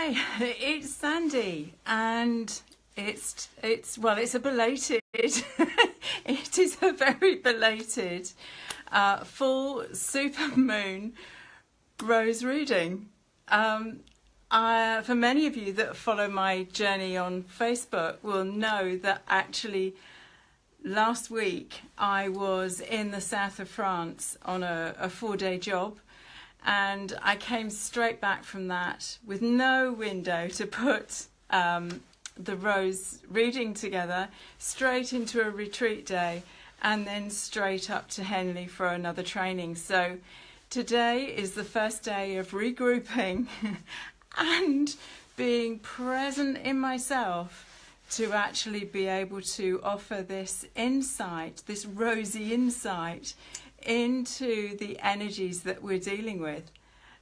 Hi, it's Sandy, and it's a belated it is a very belated full supermoon rose reading. For many of you that follow my journey on Facebook will know that actually last week I was in the south of France on a 4-day job. And I came straight back from that with no window to put the rose reading together, straight into a retreat day, and then straight up to Henley for another training. So today is the first day of regrouping and being present in myself to actually be able to offer this insight, this rosy insight, into the energies that we're dealing with.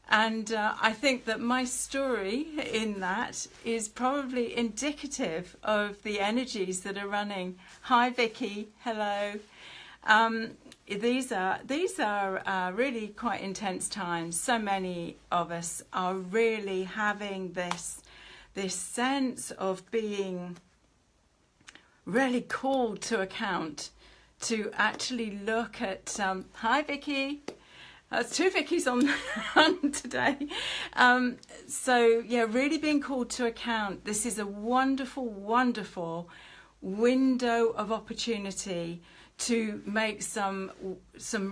And I think that my story in that is probably indicative of the energies that are running. Hi Vicky, hello. These are really quite intense times. So many of us are really having this sense of being really called to account, to actually look at, hi Vicky, there's two Vickies on today. So yeah, really being called to account. This is a wonderful, wonderful window of opportunity to make some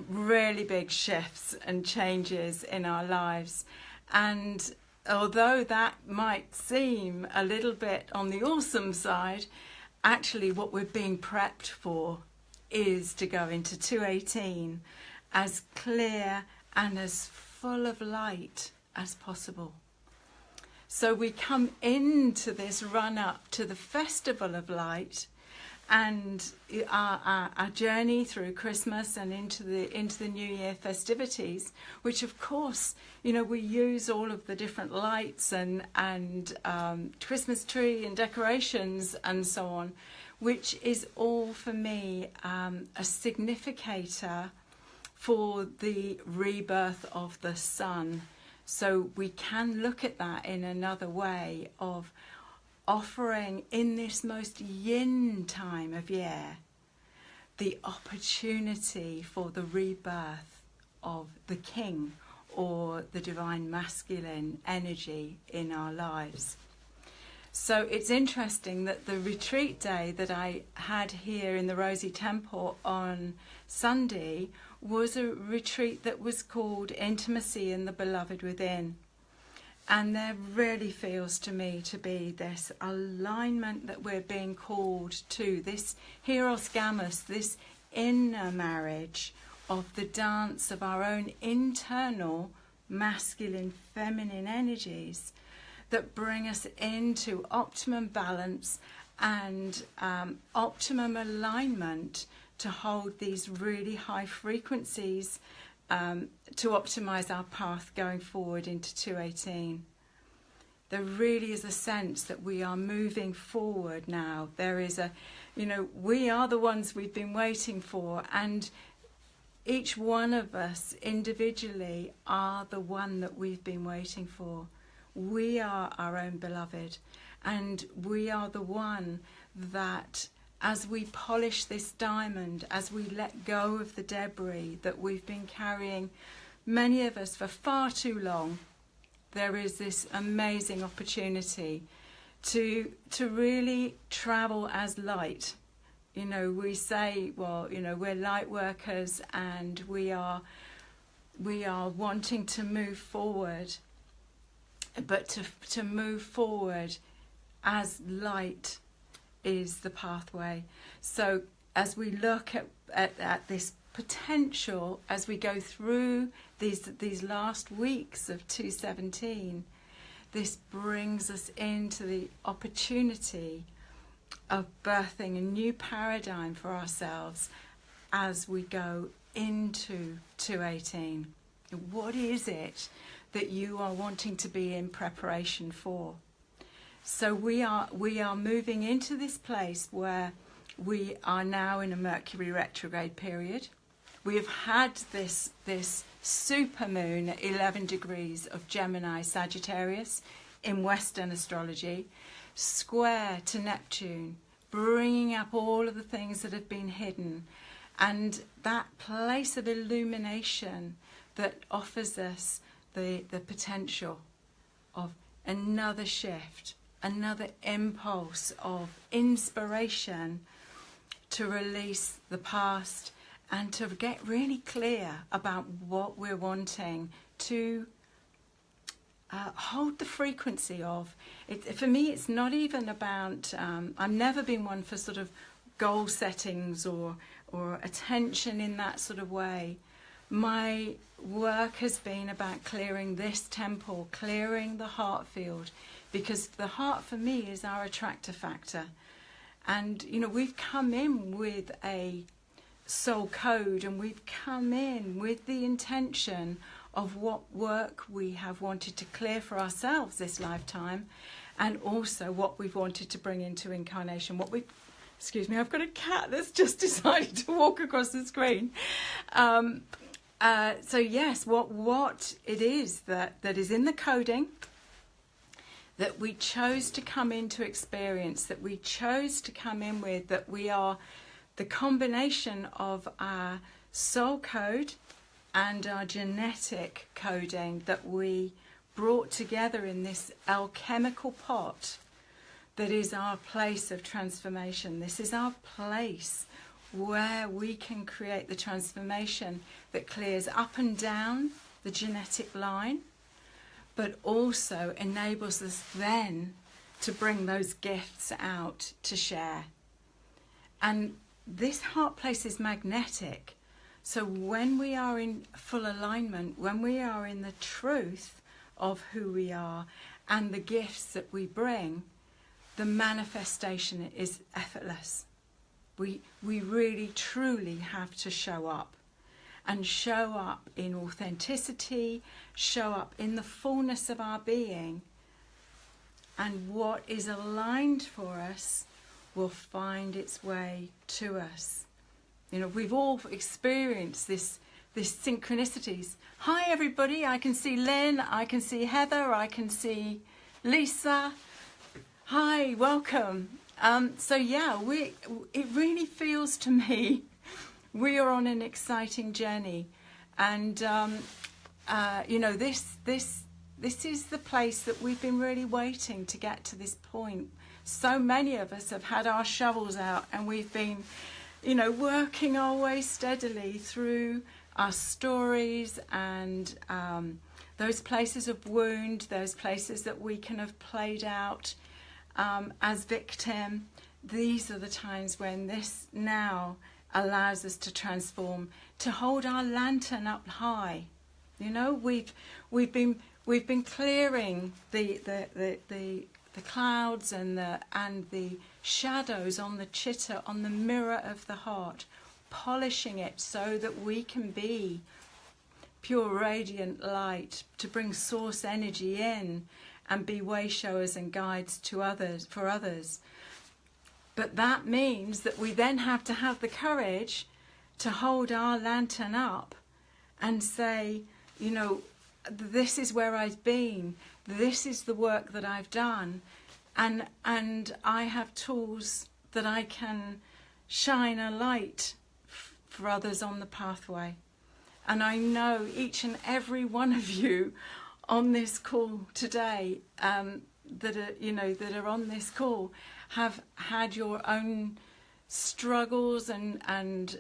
really big shifts and changes in our lives. And although that might seem a little bit on the awesome side, actually what we're being prepped for is to go into 218 as clear and as full of light as possible. So we come into this run up to the Festival of Light and our journey through Christmas and into the New Year festivities, which of course, you know, we use all of the different lights and Christmas tree and decorations and so on, which is all for me a significator for the rebirth of the sun. So we can look at that in another way of offering in this most yin time of year the opportunity for the rebirth of the king or the divine masculine energy in our lives. So it's interesting that the retreat day that I had here in the Rosy Temple on Sunday was a retreat that was called Intimacy in the Beloved Within. And there really feels to me to be this alignment that we're being called to, this Hieros Gamos, this inner marriage of the dance of our own internal masculine, feminine energies that bring us into optimum balance and optimum alignment to hold these really high frequencies to optimize our path going forward into 218. There really is a sense that we are moving forward now. There is we are the ones we've been waiting for, and each one of us individually are the one that we've been waiting for. We are our own beloved, and we are the one that, as we polish this diamond, as we let go of the debris that we've been carrying, many of us for far too long, there is this amazing opportunity to really travel as light. You know, we say, well, you know, we're light workers and we are wanting to move forward, but to move forward as light is the pathway. So as we look at this potential, as we go through these last weeks of 217, this brings us into the opportunity of birthing a new paradigm for ourselves as we go into 218. What is it that you are wanting to be in preparation for? So we are moving into this place where we are now in a Mercury retrograde period. We have had this super moon at 11 degrees of Gemini Sagittarius in Western astrology, square to Neptune, bringing up all of the things that have been hidden, and that place of illumination that offers us the potential of another shift, another impulse of inspiration to release the past and to get really clear about what we're wanting to hold the frequency of. For me, it's not even about, I've never been one for sort of goal settings or attention in that sort of way. My work has been about clearing this temple, clearing the heart field, because the heart for me is our attractor factor. And, you know, we've come in with a soul code, and we've come in with the intention of what work we have wanted to clear for ourselves this lifetime, and also what we've wanted to bring into incarnation. Excuse me, I've got a cat that's just decided to walk across the screen. So yes, what it is that is in the coding, that we chose to come into experience, that we chose to come in with, that we are the combination of our soul code and our genetic coding that we brought together in this alchemical pot that is our place of transformation. This is our place where we can create the transformation that clears up and down the genetic line, but also enables us then to bring those gifts out to share. And this heart place is magnetic. So when we are in full alignment, when we are in the truth of who we are and the gifts that we bring, the manifestation is effortless. We really truly have to show up, and show up in authenticity, show up in the fullness of our being, and what is aligned for us will find its way to us. You know, we've all experienced this synchronicities. Hi everybody, I can see Lynn, I can see Heather, I can see Lisa. Hi, welcome. So yeah, it really feels to me we are on an exciting journey, and you know, this is the place that we've been really waiting to get to this point. So many of us have had our shovels out, and we've been, you know, working our way steadily through our stories and those places of wound, those places that we can have played out as victim. These are the times when this now allows us to transform, to hold our lantern up high. You know, we've been clearing the clouds and the shadows on the chitta, on the mirror of the heart, polishing it so that we can be pure radiant light, to bring source energy in and be way showers and guides to others, for others. But that means that we then have to have the courage to hold our lantern up and say, you know, this is where I've been, this is the work that I've done, and I have tools that I can shine a light for others on the pathway. And I know each and every one of you on this call today, that are on this call, have had your own struggles and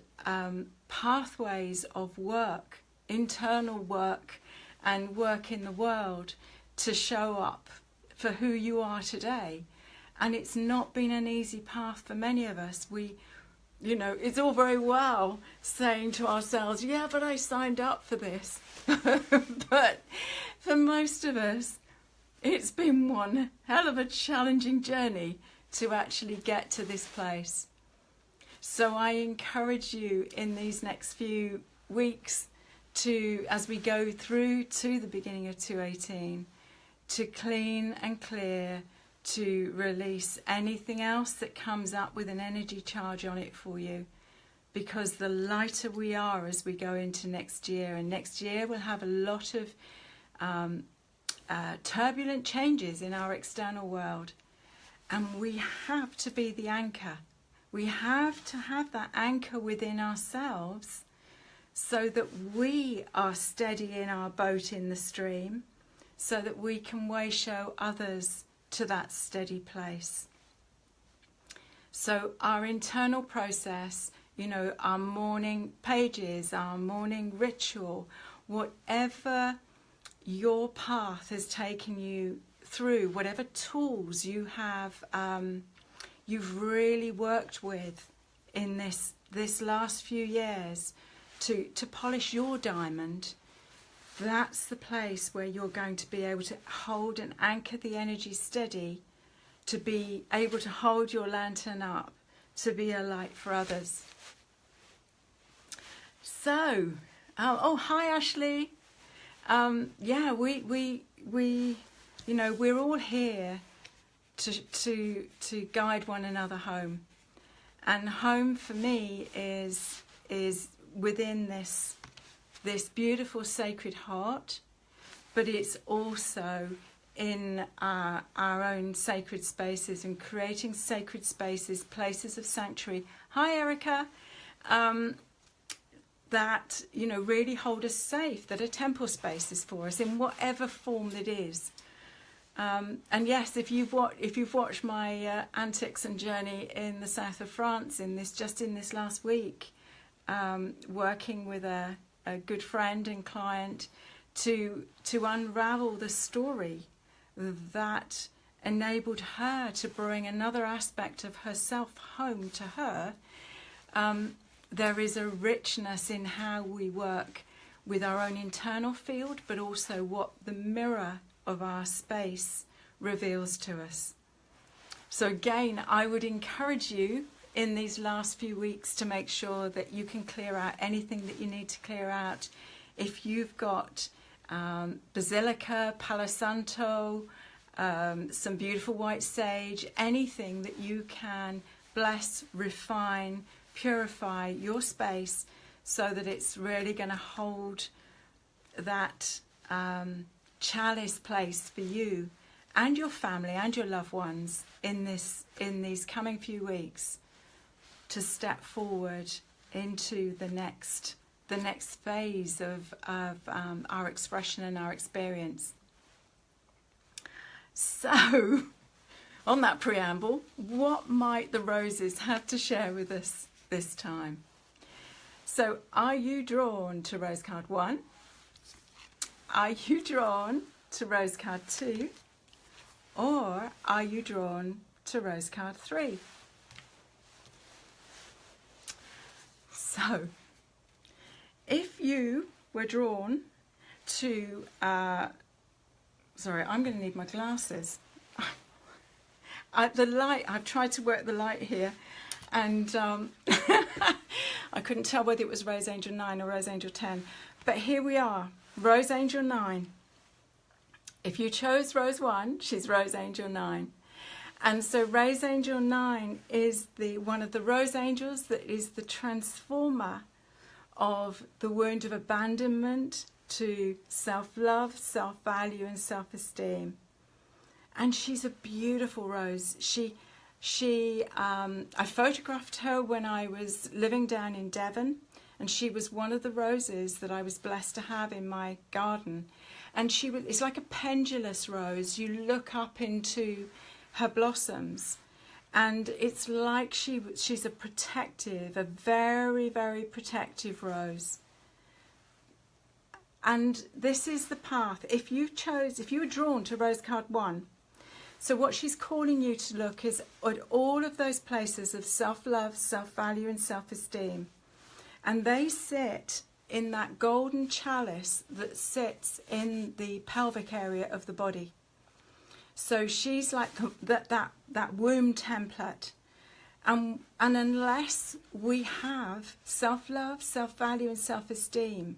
pathways of work, internal work and work in the world to show up for who you are today. And it's not been an easy path for many of us. It's all very well saying to ourselves, yeah, but I signed up for this. But for most of us, it's been one hell of a challenging journey to actually get to this place. So I encourage you in these next few weeks to, as we go through to the beginning of 2018, to clean and clear, to release anything else that comes up with an energy charge on it for you. Because the lighter we are as we go into next year, and next year we'll have a lot of turbulent changes in our external world. And we have to be the anchor. We have to have that anchor within ourselves so that we are steady in our boat in the stream, so that we can show others to that steady place. So our internal process, our morning pages, our morning ritual, whatever your path has taken you through, whatever tools you have, you've really worked with in this last few years to polish your diamond, that's the place where you're going to be able to hold and anchor the energy steady, to be able to hold your lantern up, to be a light for others. So, hi Ashley. Yeah, we we're all here to guide one another home, and home for me is within this beautiful sacred heart, but it's also in our own sacred spaces, and creating sacred spaces, places of sanctuary. Hi Erica. That really hold us safe, that are temple spaces for us in whatever form it is. And yes, if you've watched my antics and journey in the south of France in this last week, working with a good friend and client to unravel the story that enabled her to bring another aspect of herself home to her. There is a richness in how we work with our own internal field, but also what the mirror of our space reveals to us. So again, I would encourage you in these last few weeks to make sure that you can clear out anything that you need to clear out. If you've got basilica, palo santo, some beautiful white sage, anything that you can bless, refine, purify your space so that it's really going to hold that chalice place for you and your family and your loved ones in these coming few weeks, to step forward into the next phase of our expression and our experience. So, on that preamble, what might the roses have to share with us this time? So, are you drawn to rose card 1? Are you drawn to rose card 2? Or are you drawn to rose card 3? So, if you were drawn to, sorry, I'm going to need my glasses. The light, I've tried to work the light here, and I couldn't tell whether it was Rose Angel 9 or Rose Angel 10. But here we are, Rose Angel 9. If you chose Rose 1, she's Rose Angel 9. And so Rose Angel 9 is one of the Rose Angels that is the transformer of the wound of abandonment to self-love, self-value and self-esteem. And she's a beautiful rose. I photographed her when I was living down in Devon, and she was one of the roses that I was blessed to have in my garden. And it's like a pendulous rose. You look up into her blossoms, and it's like she's a very, very protective rose. And this is the path. If you were drawn to rose card 1, so what she's calling you to look is at all of those places of self-love, self-value and self-esteem. And they sit in that golden chalice that sits in the pelvic area of the body. So she's like that womb template. And unless we have self-love, self-value and self-esteem,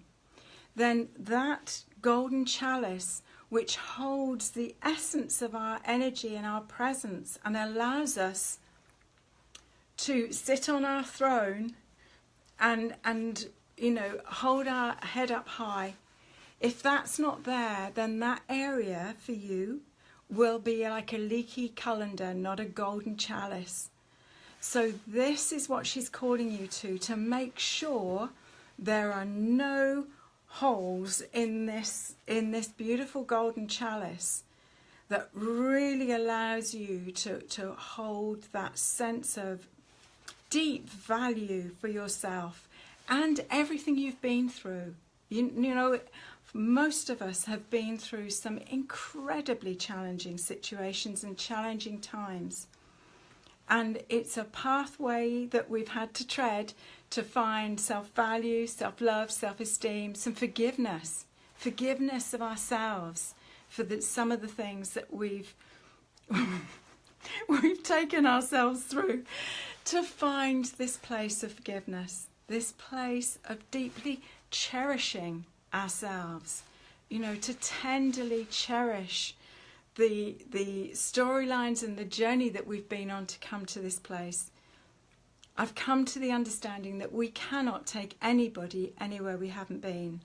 then that golden chalice, which holds the essence of our energy and our presence and allows us to sit on our throne and hold our head up high, If that's not there, then that area for you will be like a leaky colander, not a golden chalice. So this is what she's calling you to make sure there are no holes in this beautiful golden chalice that really allows you to hold that sense of deep value for yourself and everything you've been through. You know, most of us have been through some incredibly challenging situations and challenging times. And it's a pathway that we've had to tread to find self-value, self-love, self-esteem, some forgiveness of ourselves for some of the things that we've taken ourselves through, to find this place of forgiveness, this place of deeply cherishing ourselves, you know, to tenderly cherish the storylines and the journey that we've been on to come to this place. I've come to the understanding that we cannot take anybody anywhere we haven't been.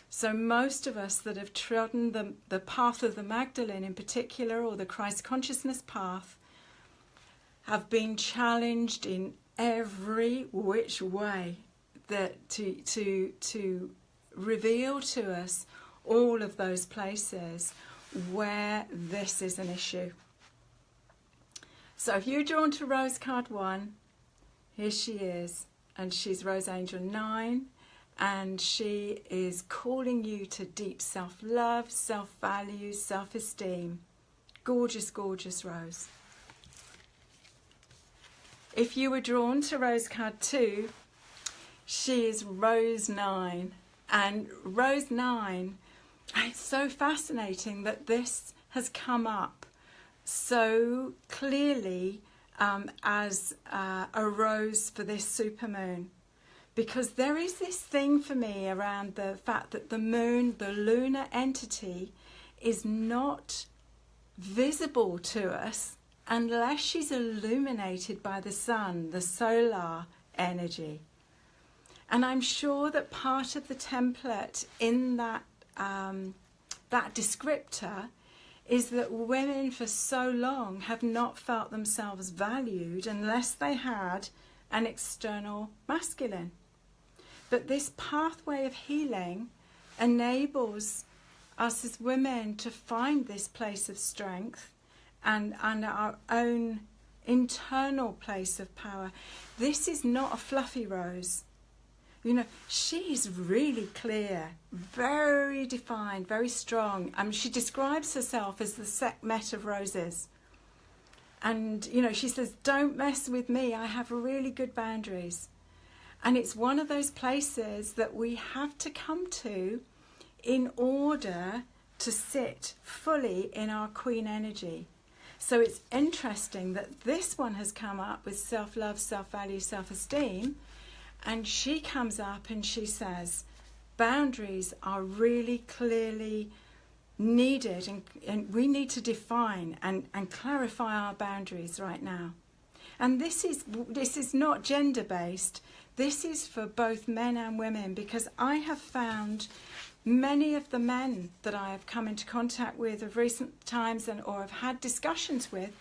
So most of us that have trodden the path of the Magdalene in particular, or the Christ consciousness path, have been challenged in every which way that to reveal to us all of those places where this is an issue. So if you're drawn to Rose card 1, here she is, and she's Rose Angel 9, and she is calling you to deep self-love, self-value, self-esteem. Gorgeous, gorgeous Rose. If you were drawn to Rose card 2, she is Rose 9, and Rose 9, it's so fascinating that this has come up so clearly as a rose for this supermoon, because there is this thing for me around the fact that the moon, the lunar entity, is not visible to us unless she's illuminated by the sun, the solar energy. And I'm sure that part of the template in that descriptor is that women for so long have not felt themselves valued unless they had an external masculine. But this pathway of healing enables us as women to find this place of strength and our own internal place of power. This is not a fluffy rose. You know, she's really clear, very defined, very strong. She describes herself as the Sekhmet of roses. And, you know, she says, don't mess with me. I have really good boundaries. And it's one of those places that we have to come to in order to sit fully in our queen energy. So it's interesting that this one has come up with self-love, self-value, self-esteem. And she comes up and she says, boundaries are really clearly needed, and we need to define and clarify our boundaries right now. And this is not gender-based. This is for both men and women, because I have found many of the men that I have come into contact with of recent times or have had discussions with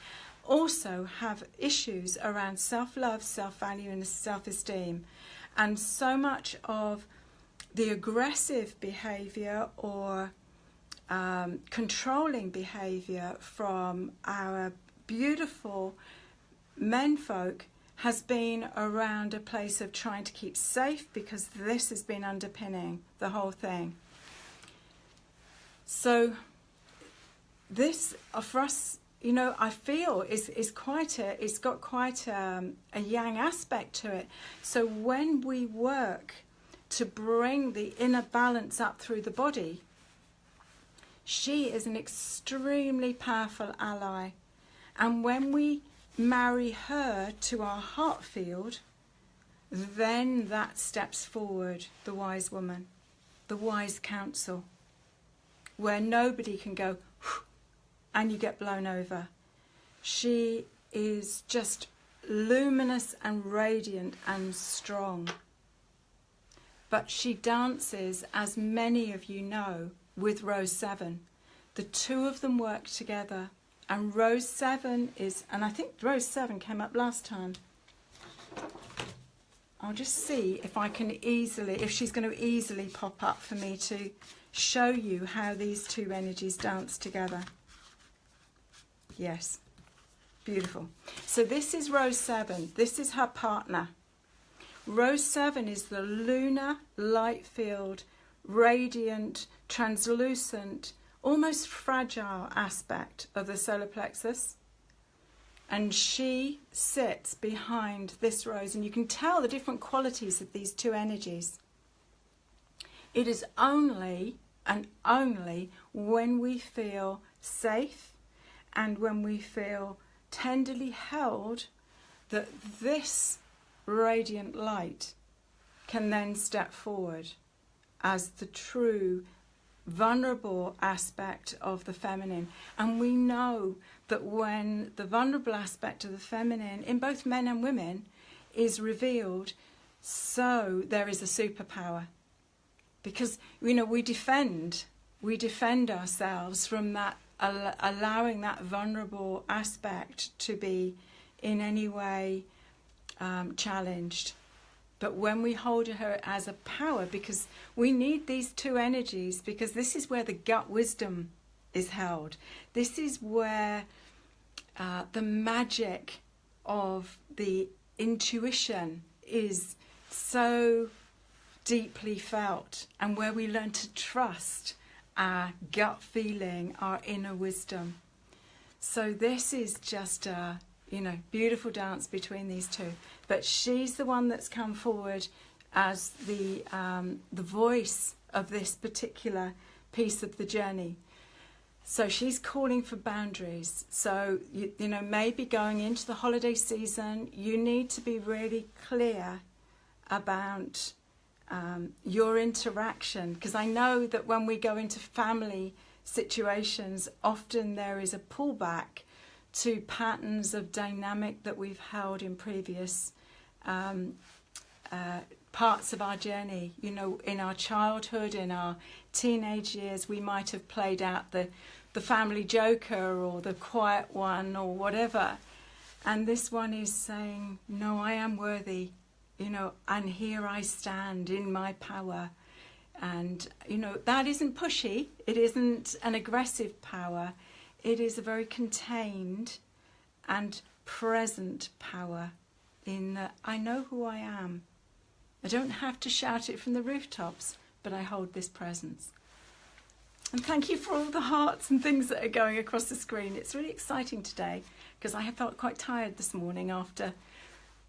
also have issues around self-love, self-value and self-esteem. And so much of the aggressive behaviour or controlling behaviour from our beautiful menfolk has been around a place of trying to keep safe, because this has been underpinning the whole thing. So this, for us, you know, I feel it's got quite a yang aspect to it. So when we work to bring the inner balance up through the body, she is an extremely powerful ally. And when we marry her to our heart field, then that steps forward the wise woman, the wise counsel, where nobody can go and you get blown over. She is just luminous and radiant and strong. but she dances, as many of you know, with Rose 7. The two of them work together, and Rose 7 is, and I think Rose 7 came up last time. I'll just see if I can easily, if she's going to easily pop up for me to show you how these two energies dance together. Yes, beautiful. So this is Rose 7. This is her partner. Rose 7 is the lunar, light-filled, radiant, translucent, almost fragile aspect of the solar plexus. And she sits behind this rose, and you can tell the different qualities of these two energies. It is only and only when we feel safe and when we feel tenderly held that this radiant light can then step forward as the true vulnerable aspect of the feminine. And we know that when the vulnerable aspect of the feminine in both men and women is revealed, so there is a superpower, because we defend ourselves from that, allowing that vulnerable aspect to be in any way challenged. But when we hold her as a power, because we need these two energies, because this is where the gut wisdom is held. This is where the magic of the intuition is so deeply felt, and where we learn to trust our gut feeling, our inner wisdom. So this is just a beautiful dance between these two. But she's the one that's come forward as the voice of this particular piece of the journey. So she's calling for boundaries. So, maybe going into the holiday season, you need to be really clear about your interaction. Because I know that when we go into family situations, often there is a pullback to patterns of dynamic that we've held in previous parts of our journey. In our childhood, in our teenage years, we might have played out the family joker or the quiet one or whatever. And this one is saying, no, I am worthy, and here I stand in my power. And, that isn't pushy. It isn't an aggressive power. It is a very contained and present power in that I know who I am. I don't have to shout it from the rooftops, but I hold this presence. And thank you for all the hearts and things that are going across the screen. It's really exciting today because I have felt quite tired this morning after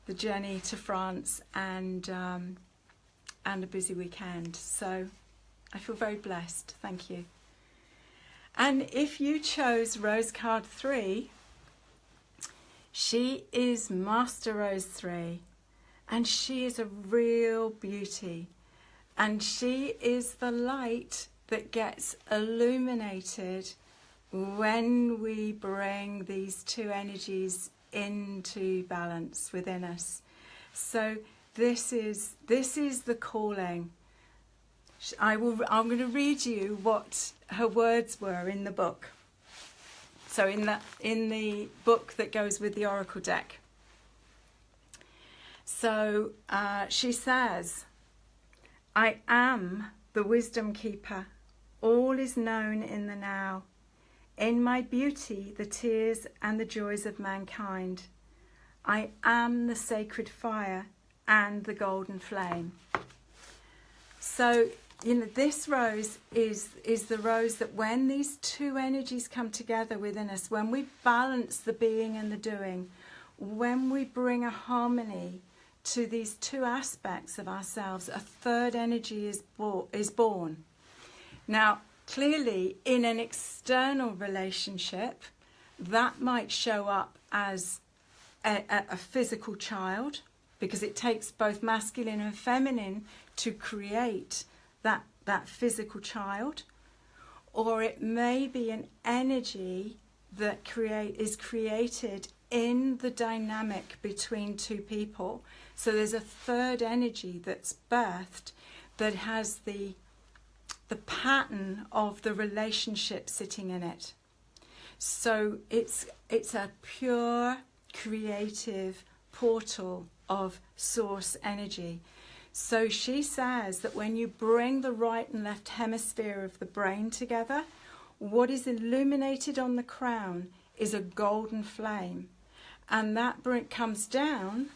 the journey to France and a busy weekend. So I feel very blessed. Thank you. And if you chose Rose card 3, she is Master Rose 3, and she is a real beauty, and she is the light that gets illuminated when we bring these two energies into balance within us. So this is the calling. I'm going to read you what her words were in the book. So in the book that goes with the Oracle deck. So she says, I am the wisdom keeper. All is known in the now. In my beauty, the tears and the joys of mankind. I am the sacred fire and the golden flame. So, this rose is the rose that when these two energies come together within us, when we balance the being and the doing, when we bring a harmony to these two aspects of ourselves, a third energy is born. Now, clearly, in an external relationship, that might show up as a physical child, because it takes both masculine and feminine to create that physical child. Or it may be an energy that is created in the dynamic between two people. So there's a third energy that's birthed that has the pattern of the relationship sitting in it. So it's a pure creative portal of source energy. So she says that when you bring the right and left hemisphere of the brain together, what is illuminated on the crown is a golden flame, and that comes down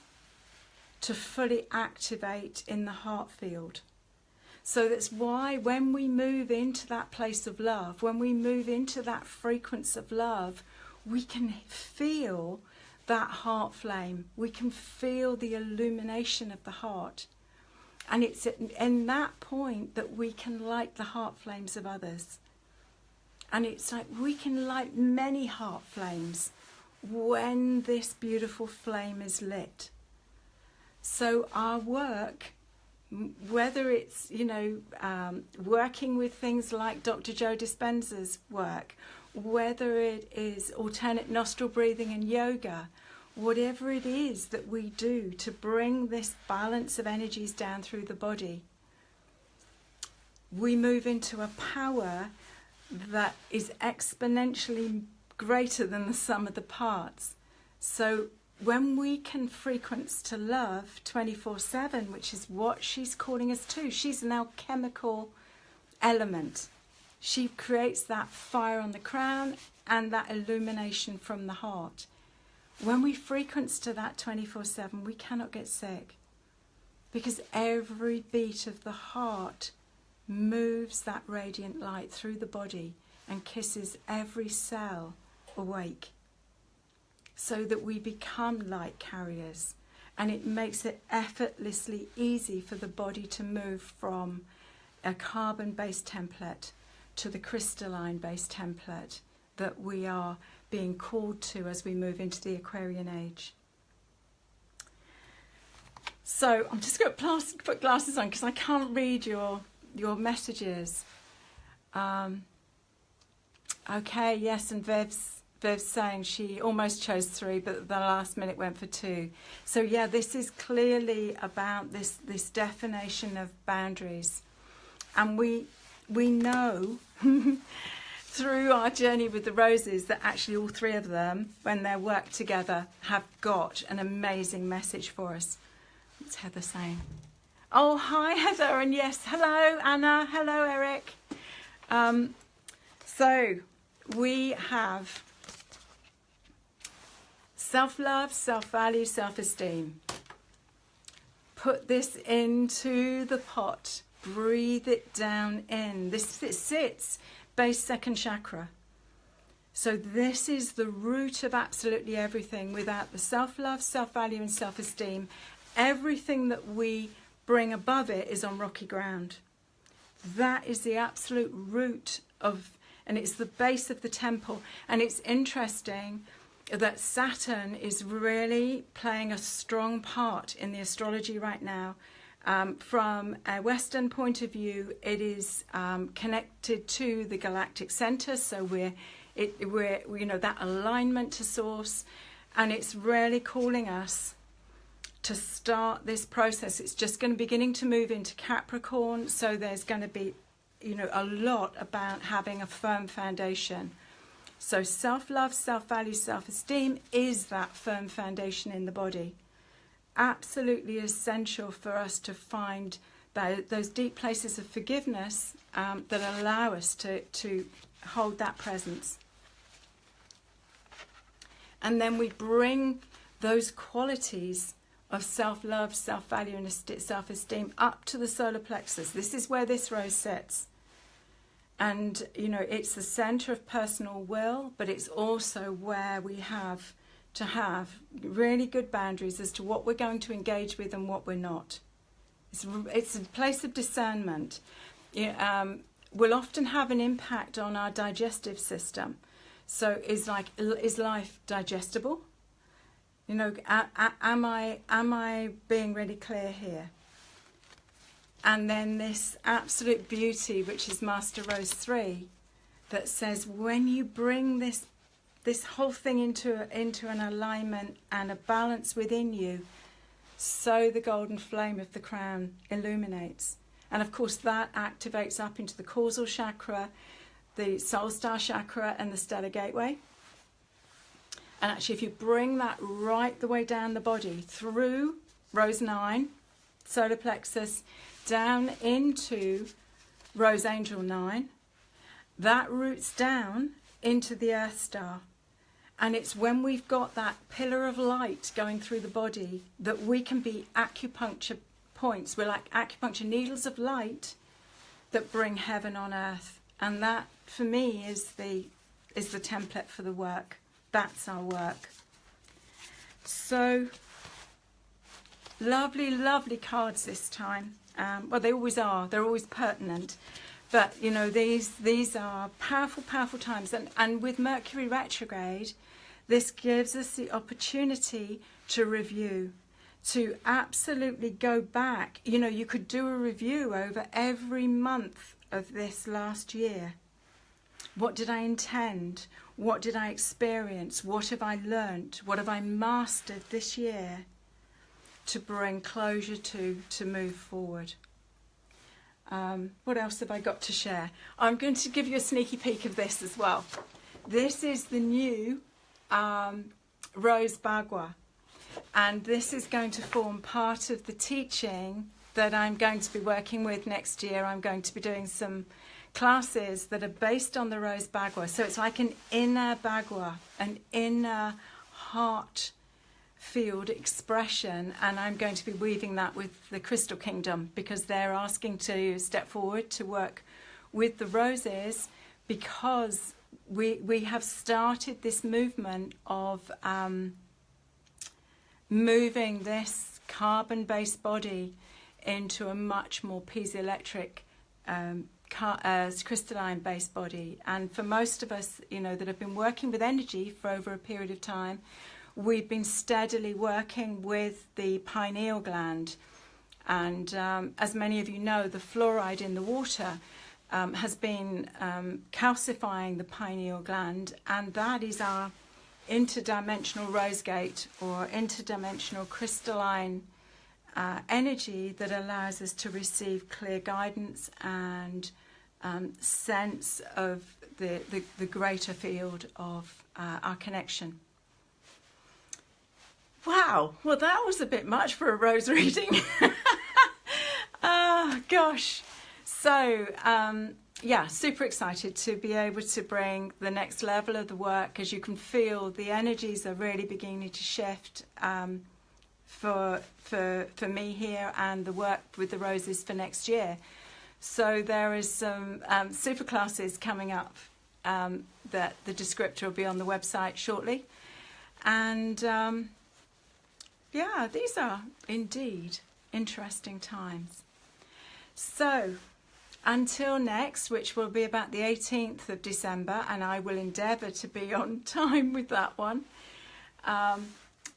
to fully activate in the heart field. So that's why when we move into that place of love, when we move into that frequency of love, we can feel that heart flame. We can feel the illumination of the heart. And it's in that point that we can light the heart flames of others. And it's like we can light many heart flames when this beautiful flame is lit. So our work, whether it's, working with things like Dr. Joe Dispenza's work, whether it is alternate nostril breathing and yoga, whatever it is that we do to bring this balance of energies down through the body, we move into a power that is exponentially greater than the sum of the parts. So when we can frequency to love 24/7, which is what she's calling us to, she's an alchemical element. She creates that fire on the crown and that illumination from the heart. When we frequency to that 24/7, we cannot get sick, because every beat of the heart moves that radiant light through the body and kisses every cell awake, so that we become light carriers, and it makes it effortlessly easy for the body to move from a carbon-based template to the crystalline-based template that we are being called to as we move into the Aquarian age. So I'm just going to put glasses on because I can't read your messages. Okay, yes, and Viv's saying she almost chose 3, but the last minute went for 2. So yeah, this is clearly about this definition of boundaries, and we know through our journey with the roses that actually all 3 of them, when they work together, have got an amazing message for us. What's Heather saying? Oh, hi Heather, and yes, hello Anna, hello Eric. So we have self-love, self-value, self-esteem. Put this into the pot, breathe it down in. It sits base 2nd chakra. So this is the root of absolutely everything. Without the self-love, self-value and self-esteem, everything that we bring above it is on rocky ground. That is the absolute root of, and it's the base of the temple. And it's interesting that Saturn is really playing a strong part in the astrology right now. From a Western point of view, it is connected to the galactic center, so we're that alignment to source, and it's really calling us to start this process. It's just beginning to move into Capricorn, so there's going to be a lot about having a firm foundation. So self-love, self-value, self-esteem is that firm foundation in the body. Absolutely essential for us to find those deep places of forgiveness that allow us to hold that presence. And then we bring those qualities of self-love, self-value and self-esteem up to the solar plexus. This is where this rose sits. And, it's the center of personal will, but it's also where we have to have really good boundaries as to what we're going to engage with and what we're not. It's a place of discernment. Will often have an impact on our digestive system. So is life digestible? Am I being really clear here? And then this absolute beauty, which is Master Rose 3, that says when you bring this whole thing into an alignment and a balance within you, so the golden flame of the crown illuminates. And of course that activates up into the causal chakra, the soul star chakra and the stellar gateway. And actually if you bring that right the way down the body through Rose 9, solar plexus, down into Rose Angel 9, that roots down into the Earth Star. And it's when we've got that pillar of light going through the body that we can be acupuncture points. We're like acupuncture needles of light that bring heaven on earth. And that, for me, is the template for the work. That's our work. So, lovely, lovely cards this time. Well, they always are. They're always pertinent. But, you know, these are powerful, powerful times. And with Mercury retrograde, this gives us the opportunity to review, to absolutely go back. You know, you could do a review over every month of this last year. What did I intend? What did I experience? What have I learnt? What have I mastered this year to bring closure to move forward? What else have I got to share? I'm going to give you a sneaky peek of this as well. This is the new Rose Bagua, and this is going to form part of the teaching that I'm going to be working with next year. I'm going to be doing some classes that are based on the Rose Bagua. So it's like an inner Bagua, an inner heart field expression, and I'm going to be weaving that with the Crystal Kingdom because they're asking to step forward to work with the roses, because we have started this movement of moving this carbon-based body into a much more piezoelectric crystalline-based body. And for most of us, you know, that have been working with energy for over a period of time, we've been steadily working with the pineal gland. And as many of you know, the fluoride in the water has been calcifying the pineal gland, and that is our interdimensional rose gate or interdimensional crystalline energy that allows us to receive clear guidance and sense of the greater field of our connection. Wow, well that was a bit much for a rose reading. Oh gosh. So yeah, super excited to be able to bring the next level of the work. As you can feel, the energies are really beginning to shift for me here, and the work with the roses for next year. So there is some super classes coming up that the descriptor will be on the website shortly. And yeah, these are indeed interesting times. So until next, which will be about the 18th of December, and I will endeavour to be on time with that one,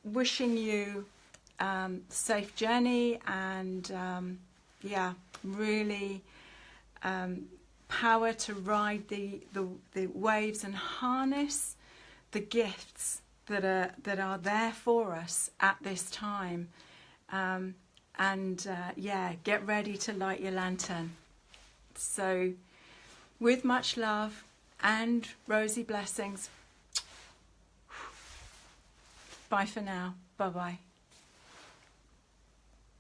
wishing you safe journey and yeah, really power to ride the waves and harness the gifts that are there for us at this time, and yeah, get ready to light your lantern. So with much love and rosy blessings, bye for now. Bye bye.